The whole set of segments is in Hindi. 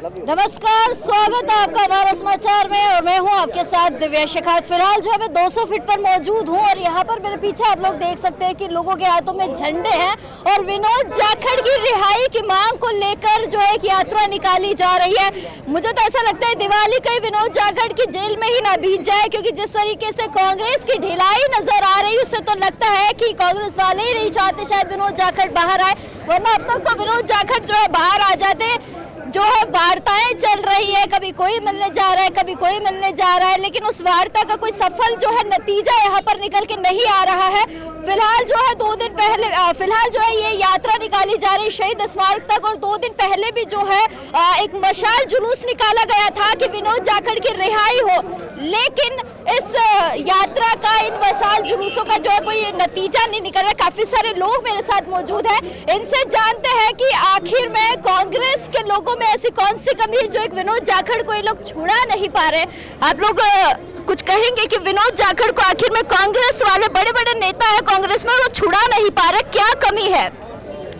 नमस्कार, स्वागत है आपका हमारा समाचार में और मैं हूं आपके साथ दिव्या शिखावत। फिलहाल जो है मैं 200 फीट पर मौजूद हूं और यहां पर मेरे पीछे आप लोग देख सकते हैं कि लोगों के हाथों में झंडे हैं और विनोद जाखड़ की रिहाई की मांग को लेकर जो एक यात्रा निकाली जा रही है। मुझे तो ऐसा लगता है दिवाली कहीं विनोद जाखड़ की जेल में ही ना बीत जाए, क्योंकि जिस तरीके से कांग्रेस की ढिलाई नजर आ रही है उससे तो लगता है कि कांग्रेस वाले ही नहीं चाहते शायद विनोद जाखड़ बाहर आए, वरना अब तक तो विनोद जाखड़ जो है बाहर आ जाते। जो है वार्ताएं चल रही है, कभी कोई मिलने जा रहा है, कभी कोई मिलने जा रहा है, लेकिन उस वार्ता का कोई सफल जो है नतीजा यहाँ पर निकल के नहीं आ रहा है। फिलहाल जो है 2 दिन पहले फिलहाल जो है ये यात्रा निकाली जा रही शहीद स्मारक तक और 2 दिन पहले भी जो है एक मशाल जुलूस निकाला गया था कि विनोद जाखड़ की रिहाई हो, लेकिन इस यात्रा का, इन मशाल जुलूसों का जो है कोई नतीजा नहीं निकल रहा। काफी सारे लोग मेरे साथ मौजूद हैं, इनसे जानते हैं कि आखिर में कांग्रेस के लोगों में ऐसी कौन सी कमी है जो एक विनोद जाखड़ को ये लोग छुड़ा नहीं पा रहे। आप लोग कुछ कहेंगे कि विनोद जाखड़ को आखिर में कांग्रेस वाले बड़े बड़े नेता है कांग्रेस में, वो छुड़ा नहीं पा रहे, क्या कमी है?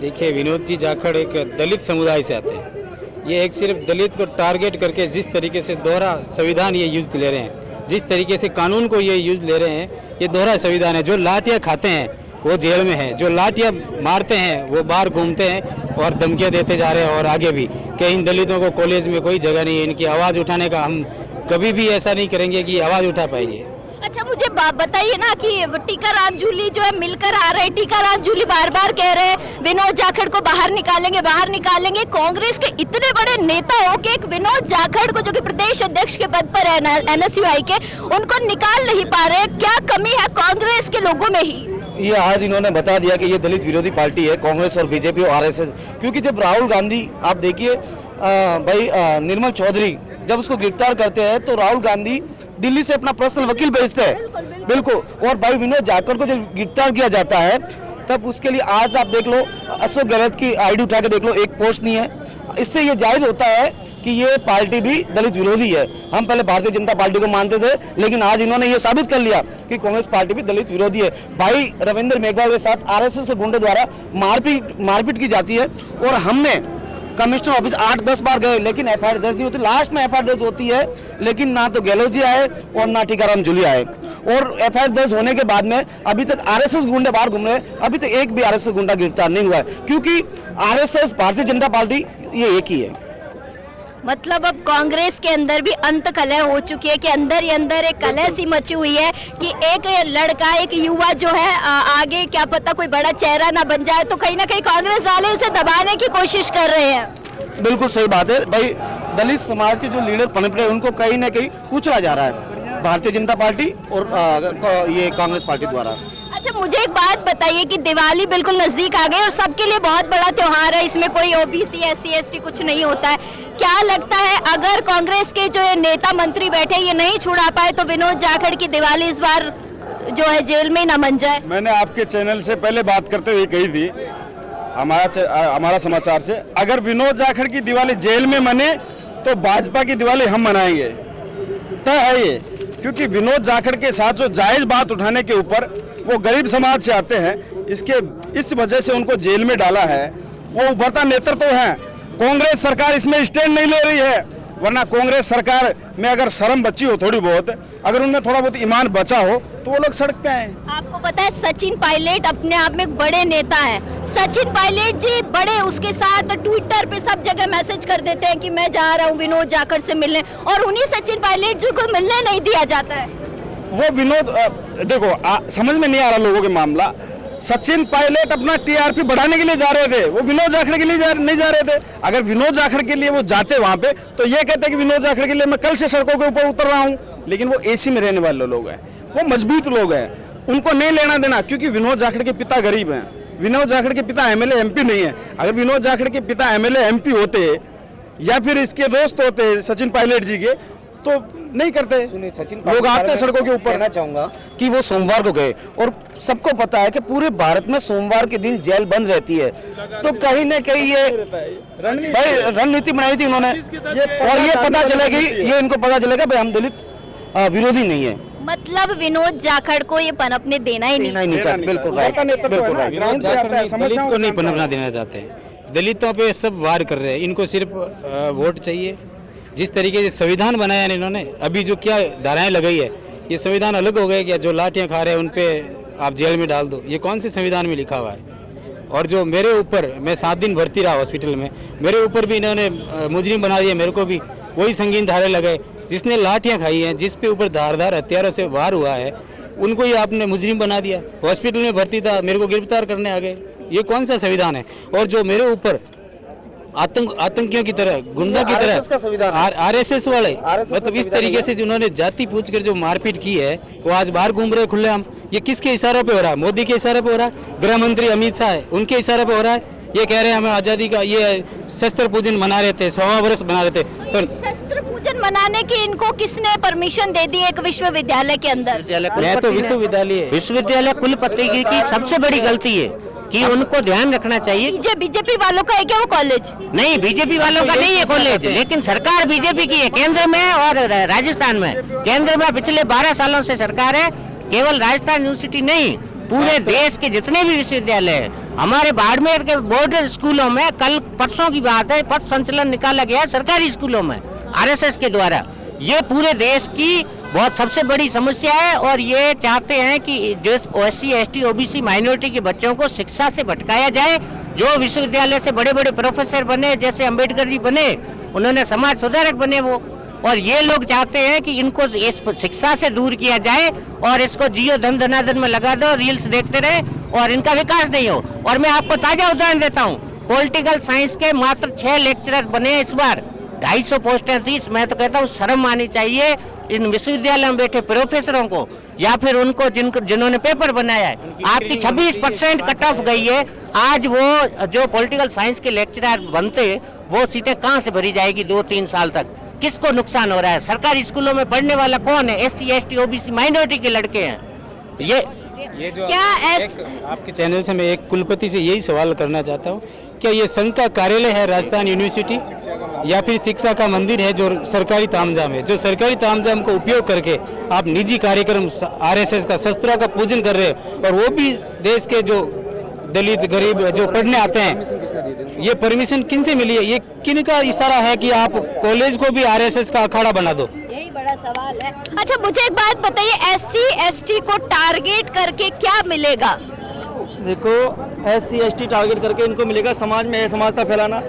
देखिए, विनोद जी जाखड़ एक दलित समुदाय से आते हैं। ये एक सिर्फ दलित को टारगेट करके जिस तरीके से दोहरा संविधान ये यूज ले रहे हैं, जिस तरीके से कानून को ये यूज ले रहे हैं, ये दोहरा संविधान है। जो लाठियाँ खाते हैं वो जेल में है, जो लाठियाँ मारते हैं वो बाहर घूमते हैं और धमकियाँ देते जा रहे हैं। और आगे भी कई दलितों को कॉलेज में कोई जगह नहीं है, इनकी आवाज़ उठाने का हम कभी भी ऐसा नहीं करेंगे कि आवाज़ उठा पाएंगे। अच्छा, मुझे बताइए ना कि टीकाराम जूली जो है मिलकर आ रहे हैं, टीकाराम जूली बार बार कह रहे हैं विनोद जाखड़ को बाहर निकालेंगे। कांग्रेस के इतने बड़े नेता हो कि एक विनोद जाखड़ को जो कि प्रदेश अध्यक्ष के पद पर है NSUI के, उनको निकाल नहीं पा रहे। क्या कमी है कांग्रेस के लोगों में ही? ये आज इन्होंने बता दिया कि ये दलित विरोधी पार्टी है कांग्रेस और बीजेपी और RSS। क्योंकि जब राहुल गांधी, आप देखिए भाई निर्मल चौधरी जब उसको गिरफ्तार करते हैं तो राहुल गांधी दिल्ली से अपना पर्सनल वकील भेजते हैं, बिल्कुल। और भाई विनोद जाखड़ को जब गिरफ्तार किया जाता है तब उसके लिए आज आप देख लो, अशोक गहलोत की ID उठा के देख लो, एक पोस्ट नहीं है। इससे ये जाहिर होता है कि ये पार्टी भी दलित विरोधी है। हम पहले भारतीय जनता पार्टी को मानते थे, लेकिन आज इन्होंने ये साबित कर लिया कि कांग्रेस पार्टी भी दलित विरोधी है। भाई रविंद्र मेघवाल के साथ RSS के गुंडों द्वारा मारपीट की जाती है और हमने कमिश्नर ऑफिस 8-10 बार गए, लेकिन FIR दर्ज नहीं होती। लास्ट में FIR दर्ज होती है, लेकिन ना तो गहलोत जी आए और ना टीकाराम जूली आए। और FIR दर्ज होने के बाद में अभी तक RSS गुंडे बाहर घूम रहे हैं, अभी तक एक भी RSS गुंडा गिरफ्तार नहीं हुआ है, क्योंकि RSS भारतीय जनता पार्टी ये एक ही है। मतलब अब कांग्रेस के अंदर भी अंत कलह हो चुकी है कि अंदर ही अंदर एक कलह सी मची हुई है कि एक लड़का, एक युवा जो है आगे क्या पता कोई बड़ा चेहरा ना बन जाए, तो कहीं ना कहीं कांग्रेस वाले उसे दबाने की कोशिश कर रहे हैं। बिल्कुल सही बात है भाई, दलित समाज के जो लीडर पनप रहे हैं उनको कहीं ना कहीं कुचला जा रहा है भारतीय जनता पार्टी और ये कांग्रेस पार्टी द्वारा। अच्छा, मुझे एक बात बताइए कि दिवाली बिल्कुल नजदीक आ गई और सबके लिए बहुत बड़ा त्योहार है, इसमें कोई OBC SC ST कुछ नहीं होता है। क्या लगता है अगर कांग्रेस के जो नेता मंत्री बैठे ये नहीं छुड़ा पाए तो विनोद जाखड़ की दिवाली इस बार जो है जेल में न बन जाए? मैंने आपके चैनल से पहले बात करते हुए कही थी, हमारा समाचार से, अगर विनोद जाखड़ की दिवाली जेल में मने तो भाजपा की दिवाली हम मनाएंगे, तय है ये। क्योंकि विनोद जाखड़ के साथ जो जायज बात उठाने के ऊपर वो गरीब समाज से आते हैं, इस वजह से उनको जेल में डाला है। वो उभरता नेतृत्व है, कांग्रेस सरकार इसमें स्टैंड नहीं ले रही है, वरना कांग्रेस सरकार में अगर शर्म बची हो थोड़ी बहुत, अगर उनमें थोड़ा बहुत ईमान बचा हो तो वो लोग सड़क पे आए। आपको पता है सचिन पायलट अपने आप में एक बड़े नेता हैं। सचिन पायलट जी बड़े, उसके साथ ट्विटर पे सब जगह मैसेज कर देते हैं कि मैं जा रहा हूँ विनोद जाखड़ से मिलने, और उन्हीं सचिन पायलट जी को मिलने नहीं दिया जाता है। वो विनोद देखो समझ में नहीं आ रहा लोगों के मामला। सचिन पायलट अपना TRP बढ़ाने के लिए जा रहे थे, वो विनोद जाखड़ के लिए नहीं जा रहे थे। अगर विनोद जाखड़ के लिए वो जाते वहां पे तो ये कहते कि विनोद जाखड़ के लिए मैं कल से सड़कों के ऊपर उतर रहा हूं। लेकिन वो AC में रहने वाले लोग हैं, वो मजबूत लोग हैं, उनको नहीं लेना देना। क्योंकि विनोद जाखड़ के पिता गरीब हैं, विनोद जाखड़ के पिता MLA MP नहीं है। अगर विनोद जाखड़ के पिता MLA MP होते या फिर इसके दोस्त होते सचिन पायलट जी के, तो नहीं करते। सचिन लोग आते सड़कों के ऊपर। कहना चाहूंगा कि वो सोमवार को गए और सबको पता है कि पूरे भारत में सोमवार के दिन जेल बंद रहती है, तो कहीं ना कहीं ये भाई रणनीति बनाई थी उन्होंने, और ये पता चलेगी, ये इनको पता चलेगा भाई हम दलित विरोधी नहीं है। मतलब विनोद जाखड़ को ये पनपने देना ही नहीं चाहते। बिल्कुल राइट, बिल्कुल राइट। दलित को नहीं पनपना देना चाहते हैं। दलितों पे सब वार कर रहे हैं। इनको सिर्फ वोट चाहिए। जिस तरीके से संविधान बनाया है इन्होंने, अभी जो क्या धाराएं लगाई है, ये संविधान अलग हो गए क्या? जो लाठियां खा रहे हैं उन पे आप जेल में डाल दो, ये कौन से संविधान में लिखा हुआ है? और जो मेरे ऊपर, मैं 7 दिन भर्ती रहा हॉस्पिटल में, मेरे ऊपर भी इन्होंने मुजरिम बना दिया, मेरे को भी वही संगीन धारे लगाए। जिसने लाठियां खाई हैं, जिस पे ऊपर धारदार हथियारों से वार हुआ है, उनको ही आपने मुजरिम बना दिया। हॉस्पिटल में भर्ती था, मेरे को गिरफ्तार करने आ गए। ये कौन सा संविधान है? और जो मेरे ऊपर आतंकियों की तरह, गुंडा की तरह, आरएसएस वाले, मतलब इस तरीके से जिन्होंने जाति पूछकर जो मारपीट की है, वो आज बाहर घूम रहे खुलेआम। ये किसके इशारों पे हो रहा है? मोदी के इशारे पे हो रहा है। गृह मंत्री अमित शाह है, उनके इशारे पे हो रहा है। ये कह रहे हैं हमें आज़ादी का, ये शस्त्र पूजन मना रहे थे, 100वां वर्ष मना रहे थे। तो शस्त्र पूजन मनाने की इनको किसने परमिशन दे दी एक विश्वविद्यालय के अंदर? मैं तो विश्वविद्यालय कुलपति की सबसे बड़ी गलती है कि उनको ध्यान रखना चाहिए। बीजेपी वालों का है क्या वो कॉलेज? नहीं, बीजेपी वालों का नहीं है कॉलेज, लेकिन सरकार बीजेपी की है केंद्र में और राजस्थान में। केंद्र में पिछले 12 सालों से सरकार है। केवल राजस्थान यूनिवर्सिटी नहीं, पूरे देश के जितने भी विश्वविद्यालय हैं, हमारे बाड़मेर के बोर्ड स्कूलों में कल परसों की बात है, पथ संचलन निकाला गया सरकारी स्कूलों में आरएसएस के द्वारा। ये पूरे देश की बहुत सबसे बड़ी समस्या है और ये चाहते हैं कि जो SC ST OBC माइनॉरिटी के बच्चों को शिक्षा से भटकाया जाए। जो विश्वविद्यालय से बड़े बड़े प्रोफेसर बने, जैसे अंबेडकर जी बने, उन्होंने समाज सुधारक बने वो, और ये लोग चाहते हैं कि इनको इस शिक्षा से दूर किया जाए और इसको जियो धन धनाधन में लगा दो, रील्स देखते रहे और इनका विकास नहीं हो। और मैं आपको ताजा उदाहरण देता हूँ, पॉलिटिकल साइंस के मात्र 6 लेक्चरर बने इस बार, 250 पोस्टें थी। मैं तो कहता हूँ शर्म आनी चाहिए इन विश्वविद्यालय में बैठे प्रोफेसरों को, या फिर उनको जिन्होंने पेपर बनाया है। आपकी 26% कट ऑफ गई है। आज वो जो पॉलिटिकल साइंस के लेक्चरर बनते, वो सीटें कहाँ से भरी जाएगी 2-3 साल तक? किसको नुकसान हो रहा है? सरकारी स्कूलों में पढ़ने वाला कौन है? SC ST OBC माइनॉरिटी के लड़के हैं। ये जो आपके चैनल से मैं एक कुलपति से यही सवाल करना चाहता हूँ, क्या ये संघ का कार्यालय है राजस्थान यूनिवर्सिटी, या फिर शिक्षा का मंदिर है जो सरकारी तामझाम है? जो सरकारी तामझाम को उपयोग करके आप निजी कार्यक्रम RSS का, शस्त्रों का पूजन कर रहे हैं, और वो भी देश के जो दलित गरीब जो पढ़ने आते हैं, ये परमिशन किन से मिली है? ये किन का इशारा है कि आप कॉलेज को भी RSS का अखाड़ा बना दो? यही बड़ा सवाल है। अच्छा, मुझे एक बात बताइए, SC ST को टारगेट करके क्या मिलेगा? देखो, SC ST टारगेट करके इनको मिलेगा समाज में असमानता फैलाना,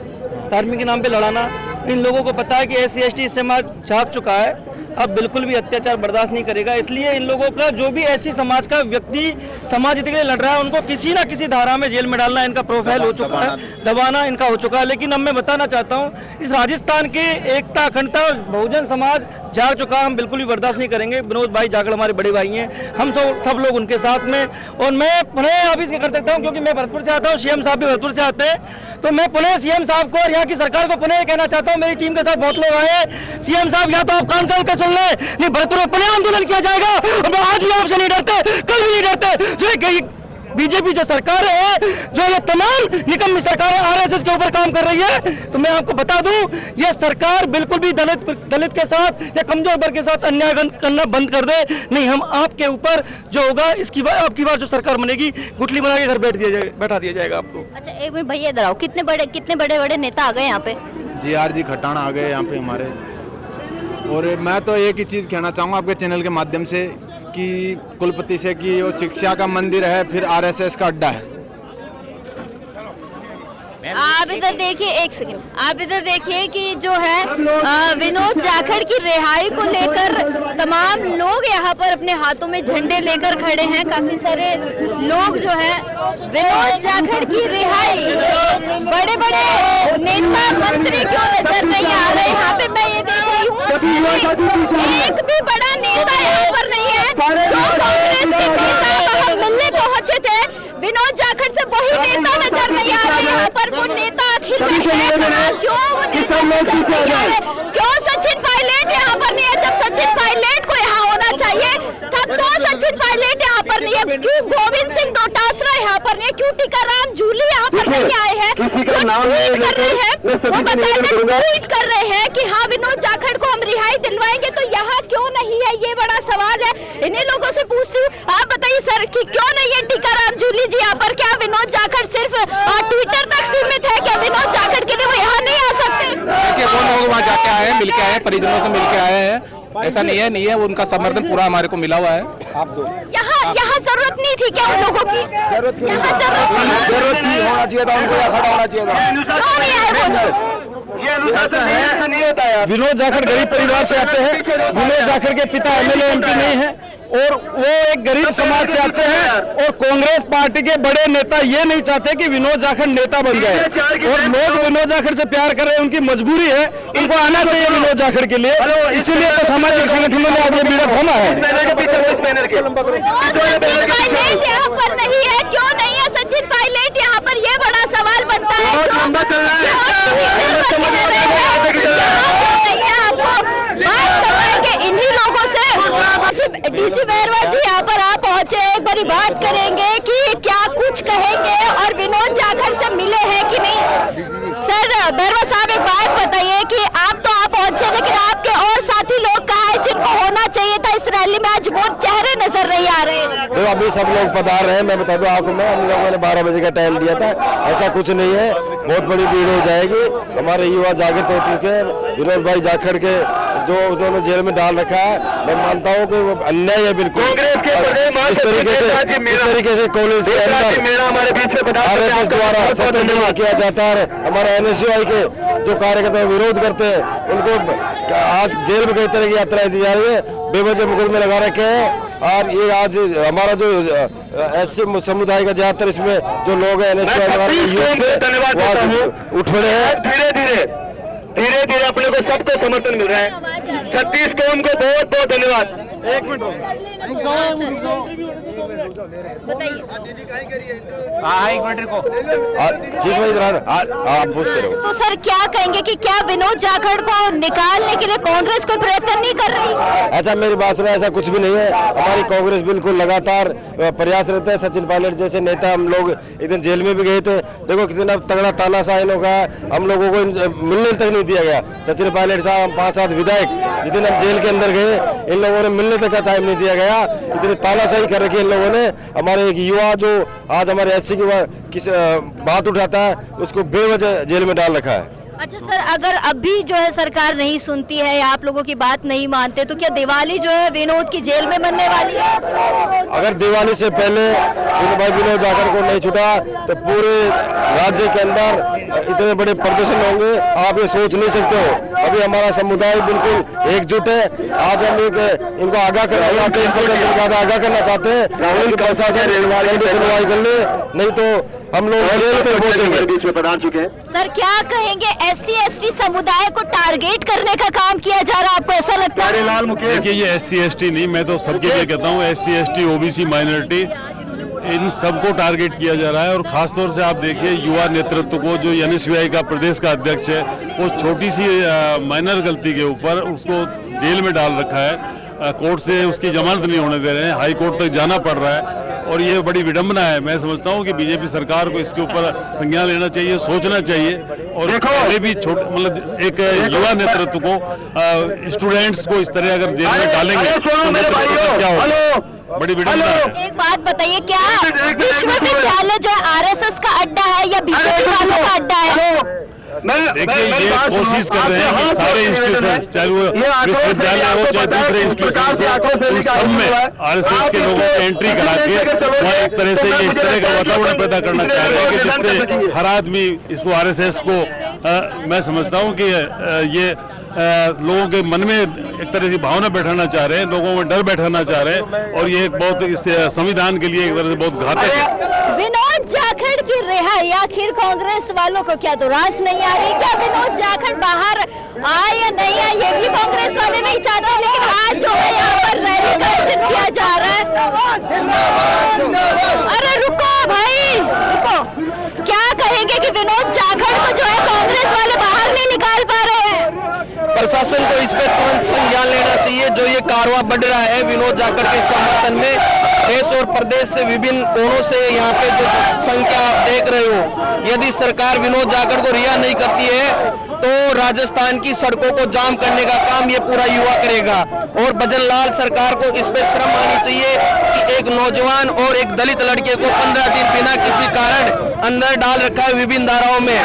धर्म के नाम पे लड़ाना। इन लोगों को पता है कि SC ST समाज झाँक चुका है, अब बिल्कुल भी अत्याचार बर्दाश्त नहीं करेगा। इसलिए इन लोगों का जो भी ऐसी समाज का व्यक्ति समाज हित के लिए लड़ रहा है, उनको किसी ना किसी धारा में जेल में डालना इनका प्रोफाइल हो चुका है, दबाना इनका हो चुका है। लेकिन अब मैं बताना चाहता हूँ, इस राजस्थान की एकता, अखंडता और बहुजन समाज जाग चुका, हम बिल्कुल भी बर्दाश्त नहीं करेंगे। विनोद भाई जाखड़ हमारे बड़े भाई हैं, हम सब लोग उनके साथ में। और मैं पुनः अब इसके कर सकता हूँ, क्योंकि मैं भरतपुर से आता हूँ, CM साहब भी भरतपुर से आते हैं, तो मैं पुनः CM साहब को और यहाँ की सरकार को पुनः कहना चाहता हूँ, मेरी टीम के साथ बहुत लोग आए हैं, CM साहब या तो आप कान खोल के सुन ले, नहीं भरतपुर में पुनः आंदोलन किया जाएगा। और मैं आज भी आपसे नहीं डरते, कल भी नहीं डरते। जो बीजेपी जो सरकार है, जो ये तमाम निकम्मी सरकार RSS के ऊपर काम कर रही है, तो मैं आपको बता दूं, ये सरकार बिल्कुल भी दलित के साथ या कमजोर वर्ग के साथ अन्याय करना बंद कर दे। नहीं, हम आपके ऊपर जो होगा, इसकी बार आपकी बार जो सरकार बनेगी, गुठली बना के घर बैठा दिया जाएगा आपको। अच्छा, एक मिनट भैया इधर आओ, कितने बड़े बड़े नेता आ गए यहाँ पे? GR जी खटाना आ गए यहाँ पे हमारे। और मैं तो एक ही चीज़ कहना चाहूँगा आपके चैनल के माध्यम से कि कुलपति से कि वो शिक्षा का मंदिर है, फिर RSS का अड्डा है। आप इधर देखिए, एक सेकंड, आप इधर देखिए कि जो है विनोद जाखड़ की रिहाई को लेकर तमाम लोग यहाँ पर अपने हाथों में झंडे लेकर खड़े हैं। काफी सारे लोग जो है विनोद जाखड़ की रिहाई, बड़े बड़े नेता मंत्री क्यों नजर नहीं आ रहे यहाँ पे? मैं ये देख रही हूँ, एक भी बड़ा नेता यहाँ पर नहीं है। जो कांग्रेस के नेता वहाँ मिलने पहुंचे थे विनोद जाखड़ से, वही नेता नजर नहीं आ रहे यहाँ पर। वो नेता आखिर में है कहाँ? क्यों वो नेता नजर नहीं आ रहे? क्यों सचिन पायलट यहाँ पर नहीं है? जब सचिन पायलट को यहाँ होना चाहिए था, तो सचिन पायलट यहाँ पर नहीं है। क्यों गोविंद सिंह डोटासरा यहाँ पर नहीं है? क्यों टीकाराम जूली यहाँ पर नहीं आए हैं? ट्वीट कर रहे हैं, वो बताते ट्वीट कर रहे हैं कि हाँ विनोद जाखड़ को हम रिहाई दिलवाएंगे, तो यहाँ क्यों नहीं है? ये बड़ा सवाल है। इन्हीं लोगों से पूछती हूँ, आप बताइए सर कि क्यों नहीं है टीकाराम जूली जी यहाँ पर? क्या विनोद जाखड़ सिर्फ ट्विटर तक सीमित है? क्या विनोद जाखड़ के लिए वो यहाँ नहीं आ सकते? देखिए वो लोग वहाँ जाके आए हैं, मिल के आए हैं, परिजनों से मिल के आए हैं, ऐसा नहीं है उनका समर्थन पूरा हमारे को मिला हुआ है। आप दो यहाँ जरूरत नहीं थी क्या उन लोगों की? जरूरत थी, होना चाहिए था उनको, यहाँ खड़ा होना चाहिए था। क्यों नहीं आए वो लोग? विनोद जाखड़ गरीब परिवार से आते हैं। विनोद जाखड़ के पिता एमएलए एमपी नहीं है और वो एक गरीब समाज से आते हैं और कांग्रेस पार्टी के बड़े नेता ये नहीं चाहते कि विनोद जाखड़ नेता बन जाए और लोग विनोद जाखड़ से प्यार कर रहे हैं, उनकी मजबूरी है, उनको आना चाहिए विनोद जाखड़ के लिए। इसीलिए तो सामाजिक संगठनों ने आज ये बीड़ा थामा है। सचिन पायलट यहाँ पर नहीं है, क्यों नहीं है सचिन पायलट यहाँ पर? ये बड़ा सवाल बनता है। इन्हीं लोगों से डीसी बैरवा जी यहाँ पर आप पहुंचे, एक बारी बात करेंगे कि क्या कुछ कहेंगे और विनोद जाखड़ से मिले हैं कि नहीं? सर बैरवा साहब एक बात बताइए कि आप तो आप पहुंचे लेकिन आपके और साथी लोग कहाँ हैं जिनको होना चाहिए था इस रैली में? आज वो चेहरे नजर नहीं आ रहे हैं। तो अभी सब लोग पधार रहे हैं, मैं बता दूं आपको, हम लोगों ने 12 बजे का टाइम दिया था, ऐसा कुछ नहीं है, बहुत बड़ी भीड़ हो जाएगी। हमारे युवा जागृत हो चुके हैं। विनोद भाई जाखड़ के जो उन्होंने जेल में डाल रखा है, मैं मानता हूँ कि वो अन्याय है बिल्कुल। इस तरीके से कॉलेज के अंदर आरएसएस द्वारा सत्याग्रह किया जाता है। हमारे एनएसयूआई के जो कार्यकर्ता विरोध करते हैं उनको आज जेल में कई तरह की यात्राएं दी जा रही है, बेवजह मुकदमे लगा रखे हैं। और ये आज हमारा जो एससी समुदाय का ज्यादातर इसमें जो लोग हैं एनएसयूआई उठ पड़े हैं। धीरे धीरे अपने को सबको समर्थन मिल रहा है। 36 कौम को बहुत बहुत धन्यवाद। एक मिनट बताइए। आप पूछते रहो। तो सर क्या कहेंगे कि क्या विनोद जाखड़ को निकालने के लिए कांग्रेस कोई प्रयत्न नहीं कर रही? अच्छा मेरी बात सुनो, ऐसा कुछ भी नहीं है। हमारी कांग्रेस बिल्कुल लगातार प्रयासरत है। सचिन पायलट जैसे नेता हम लोग एक दिन जेल में भी गए थे, देखो कितना तगड़ा तानाशाह इन लोगों का, हम लोगों को मिलने तक नहीं दिया गया। सचिन पायलट साहब 5-7 विधायक जिस दिन हम जेल के अंदर गए, इन लोगों ने मिलने तक का टाइम नहीं दिया गया। इतनी तानाशाही कर रखी इन लोगों ने। हमारे एक युवा जो आज हमारे एससी की बात उठाता है उसको बेवजह जेल में डाल रखा है। अच्छा सर, अगर अभी जो है सरकार नहीं सुनती है या आप लोगों की बात नहीं मानते तो क्या दिवाली जो है विनोद की जेल में बनने वाली है? अगर दिवाली से पहले विनोद जाखड़ को नहीं छुटा तो पूरे राज्य के अंदर इतने बड़े प्रदर्शन होंगे, आप ये सोच नहीं सकते हो। अभी हमारा समुदाय बिल्कुल एकजुट है। आज हम इनको आगाह करना चाहते हैं, प्रदर्शन का आगाह करना चाहते हैं, सुनवाई कर ले, नहीं तो हम लोग जेल तक पहुंचेंगे। सर क्या कहेंगे, SC/ST समुदाय को टारगेट करने का काम किया जा रहा है, आपको ऐसा लगता है? देखिए ये SC/ST नहीं, मैं तो सबके लिए कहता हूँ SC/ST OBC माइनॉरिटी, इन सबको टारगेट किया जा रहा है। और खासतौर से आप देखिए युवा नेतृत्व को, जो NSUI का प्रदेश का अध्यक्ष है, वो छोटी सी माइनर गलती के ऊपर उसको जेल में डाल रखा है। कोर्ट से उसकी जमानत नहीं होने दे रहे हैं, हाई कोर्ट तक जाना पड़ रहा है और ये बड़ी विडंबना है। मैं समझता हूँ कि बीजेपी सरकार को इसके ऊपर संज्ञान लेना चाहिए, सोचना चाहिए और पहले भी मतलब एक युवा नेतृत्व को, स्टूडेंट्स को इस तरह अगर जेल में डालेंगे तो नेतृत्व क्या होगा? बड़ी विडंबना है। एक बात बताइए, क्या विश्वविद्यालय जो RSS का अड्डा है या बीजेपी वालों का अड्डा है? देखिए ये कोशिश कर रहे हैं कि सारे इंस्टीट्यूशन, चाहे वो विश्वविद्यालय हो चाहे दूसरे इंस्टीट्यूशन हो, उन सब में RSS के लोगों को एंट्री करा के वहाँ एक तरह से ये इस तरह का वातावरण पैदा करना चाह रहे हैं कि जिससे हर आदमी इसको RSS को मैं समझता हूँ कि ये लोगों के मन में एक तरह से भावना बैठाना चाह रहे हैं, लोगों में डर बैठाना चाह रहे हैं और ये बहुत इस संविधान के लिए एक तरह से बहुत घातक है। विनोद जाखड़ की रिहाई आखिर कांग्रेस वालों को क्या तो रास नहीं आ रही? क्या विनोद जाखड़ बाहर आए या नहीं आए ये भी कांग्रेस वाले नहीं चाहते, लेकिन आज जो है यहाँ पर रैली का आयोजन किया जा रहा है। अरे रुको भाई रुको, क्या कहेंगे कि विनोद जाखड़ को जो है कांग्रेस वाले बाहर नहीं निकाल पा रहे हैं? प्रशासन को इस पर तुरंत संज्ञान लेना चाहिए। जो ये कारवां बढ़ रहा है विनोद जाखड़ के समर्थन में, देश और प्रदेश से विभिन्न कोणों से यहाँ पे जो संख्या आप देख रहे हो, यदि सरकार विनोद जाखड़ को रिहा नहीं करती है तो राजस्थान की सड़कों को जाम करने का काम ये पूरा युवा करेगा। और भजनलाल सरकार को इस पे शर्म आनी चाहिए कि एक नौजवान और एक दलित लड़के को 15 दिन बिना किसी कारण अंदर डाल रखा है विभिन्न धाराओं में।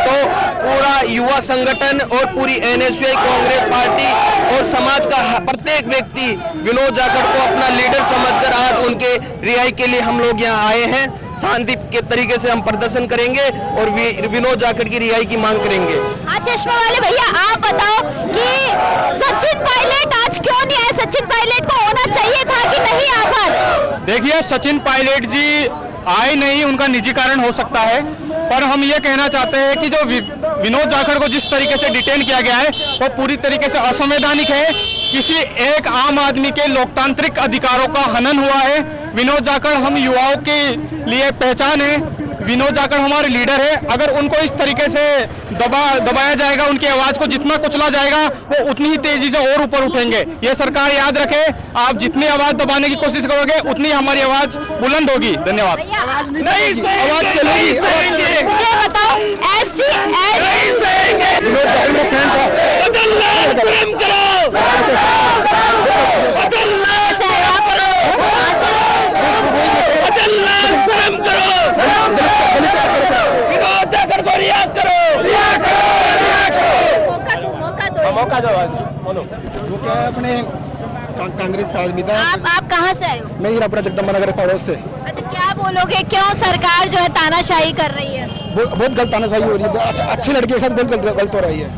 तो पूरा युवा संगठन और पूरी एनएसयूआई कांग्रेस पार्टी और समाज का प्रत्येक व्यक्ति विनोद जाखड़ को अपना लीडर समझकर आज उनके रिहाई के लिए हम लोग यहाँ आए हैं। शांति के तरीके से हम प्रदर्शन करेंगे और विनोद जाखड़ की रिहाई की मांग करेंगे। हाँ, चश्मा वाले भैया, आप बताओ कि सचिन पायलट आज क्यों नहीं आए? सचिन पायलट को होना चाहिए था कि नहीं? आभार। देखिए, सचिन पायलट जी आए नहीं, उनका निजी कारण हो सकता है, पर हम ये कहना चाहते हैं कि जो विनोद जाखड़ को जिस तरीके से डिटेन किया गया है वो पूरी तरीके से असंवैधानिक है। किसी एक आम आदमी के लोकतांत्रिक अधिकारों का हनन हुआ है। विनोद जाखड़ हम युवाओं के लिए पहचान है। विनोद जाखड़ हमारे लीडर है। अगर उनको इस तरीके से दबाया जाएगा, उनकी आवाज को जितना कुचला जाएगा वो उतनी ही तेजी से और ऊपर उठेंगे। ये सरकार याद रखे, आप जितनी आवाज दबाने की कोशिश करोगे उतनी हमारी आवाज बुलंद होगी। धन्यवाद। नहीं, आवाज चलेगी। मुझे बताओ, ऐसी मौका दो। वो क्या है, अपने कांग्रेस राजनीति। आप कहाँ से आए हो? मैं हीरापुरा जगदम्बा नगर पड़ोस से। अच्छा, क्या बोलोगे, क्यों सरकार जो है तानाशाही कर रही है? बहुत गलत तानाशाही हो रही है। अच्छे लड़के के साथ बहुत गलत हो रही है।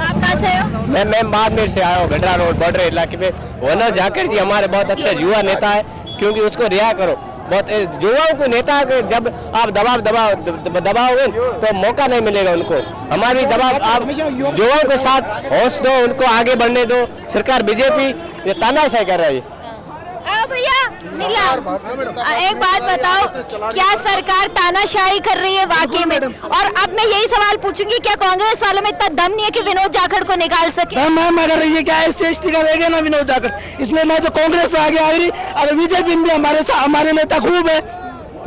आप कहाँ से हो? मैं बाड़मेर से आया हूँ, गडरा रोड बॉर्डर इलाके में। विनोद जाखड़ जी हमारे बहुत अच्छे युवा नेता है, क्योंकि उसको रिहा करो। बहुत युवाओं को नेता जब आप दबाओगे तो मौका नहीं मिलेगा उनको। हमारी दबाव आप युवाओं के साथ हौस दो, उनको आगे बढ़ने दो। सरकार बीजेपी ये तानाशाही कर रही है। भैया नीला, एक बात बताओ, क्या सरकार तानाशाही कर रही है वाकई में? और अब मैं यही सवाल पूछूंगी, क्या कांग्रेस वालों में इतना दम नहीं है कि विनोद जाखड़ को निकाल सके? मैम, अगर ये क्या SC/ST का रहेगा ना विनोद जाखड़, इसलिए मैं तो कांग्रेस से आगे आ रही। अगर बीजेपी में हमारे नेता खूब है,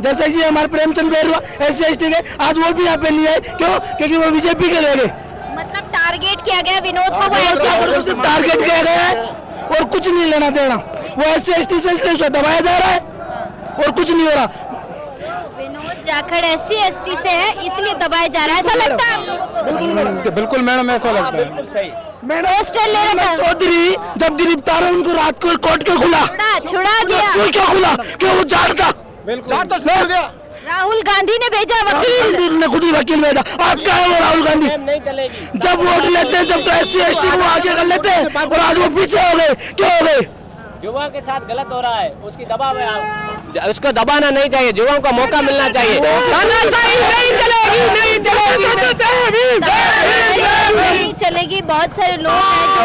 जैसे कि हमारे प्रेमचंद बेरुआ SC/ST के, आज वो भी यहाँ पे नहीं आए। क्यों? क्योंकि वो बीजेपी के रह गए। मतलब टारगेट किया गया विनोद को, वो टारगेट किया गया है और कुछ नहीं लेना देना। वो SC/ST से इसलिए उसे दबाया जा रहा है और कुछ नहीं हो रहा। विनोद जाखड़ SC/ST से है इसलिए दबाया जा रहा है, ऐसा लगता है आप लोगों को? बिल्कुल मैडम, ऐसा लगता है। पोस्टर ले रखा चौधरी जब गिरफ्तार है उनको रात को कोर्ट के खुला छुड़ा दिया। क्या खुला? क्यों? वो जाट था। राहुल गांधी ने भेजा वकील, ने खुद ही वकील भेजा। आज का है वो राहुल गांधी? जब वोट लेते हैं जब तो SC/ST को आगे कर लेते हैं, और आज वो पीछे हो गए। क्यों हो गए? युवा के साथ गलत हो रहा है, उसकी दबाव है। उसको दबाना नहीं चाहिए, युवाओं को मौका मिलना चाहिए। नहीं चलेगी। बहुत सारे लोग हैं जो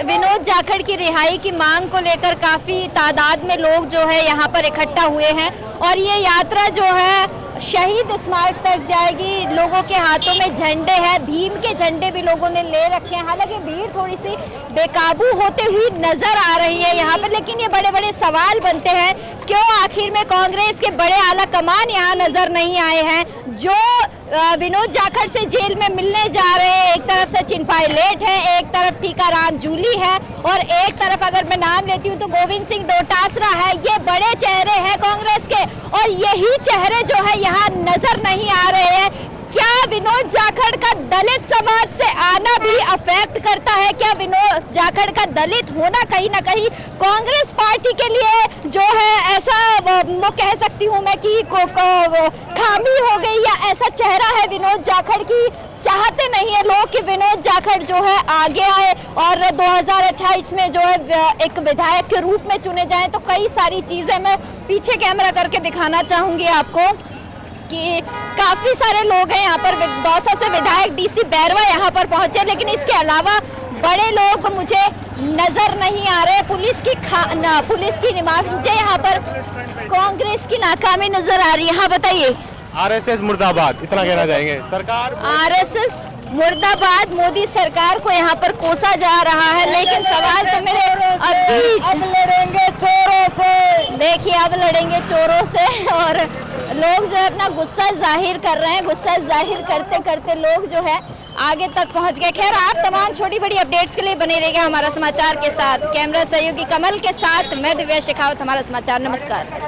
विनोद जाखड़ की रिहाई की मांग को लेकर काफी तादाद में लोग जो है यहाँ पर इकट्ठा हुए हैं, और ये यात्रा जो है शहीद स्मारक तक जाएगी। लोगों के हाथों में झंडे हैं, भीम के झंडे भी लोगों ने ले रखे हैं। हालांकि भीड़ थोड़ी सी बेकाबू होते हुई नजर आ रही है यहाँ पर, लेकिन ये बड़े बड़े सवाल बनते हैं, क्यों आखिर में कांग्रेस के बड़े आला कमान यहाँ नजर नहीं आए हैं जो विनोद जाखड़ से जेल में मिलने जा रहे हैं। एक तरफ सचिन पायलट है, एक तरफ टीकाराम जूली है, और एक तरफ अगर मैं नाम लेती हूँ तो गोविंद सिंह डोटासरा है। ये बड़े चेहरे हैं कांग्रेस के, और यही चेहरे जो है यहाँ नजर नहीं आ रहे हैं। क्या विनोद जाखड़ का दलित समाज से आना भी अफेक्ट करता है? क्या विनोद जाखड़ का दलित होना कहीं ना कहीं कांग्रेस पार्टी के लिए जो है ऐसा वो कह सकती हूँ मैं कि खामी हो गई, या ऐसा चेहरा है विनोद जाखड़ की? चाहते नहीं है लोग कि विनोद जाखड़ जो है आगे आए और 2028 में जो है एक विधायक के रूप में चुने जाएं। तो कई सारी चीजें मैं पीछे कैमरा करके दिखाना चाहूंगी आपको कि काफी सारे लोग हैं यहाँ पर। दौसा से विधायक DC बैरवा यहाँ पर पहुंचे, लेकिन इसके अलावा बड़े लोग मुझे नजर नहीं आ रहे। पुलिस की माफ कीजिए, यहाँ पर कांग्रेस की नाकामी नजर आ रही है। हाँ बताइए। आरएसएस मुर्दाबाद, इतना कहना चाहेंगे। सरकार आरएसएस मुर्दाबाद, मोदी सरकार को यहाँ पर कोसा जा रहा है, लेकिन सवाल तो मेरे अब लड़ेंगे चोरों से। देखिए अब लड़ेंगे चोरों से, और लोग जो है अपना गुस्सा जाहिर कर रहे हैं। गुस्सा जाहिर करते करते लोग जो है आगे तक पहुंच गए। खैर, आप तमाम छोटी बड़ी अपडेट्स के लिए बने रहिएगा हमारा समाचार के साथ। कैमरा सहयोगी कमल के साथ मैं दिव्या शेखावत, हमारा समाचार। नमस्कार।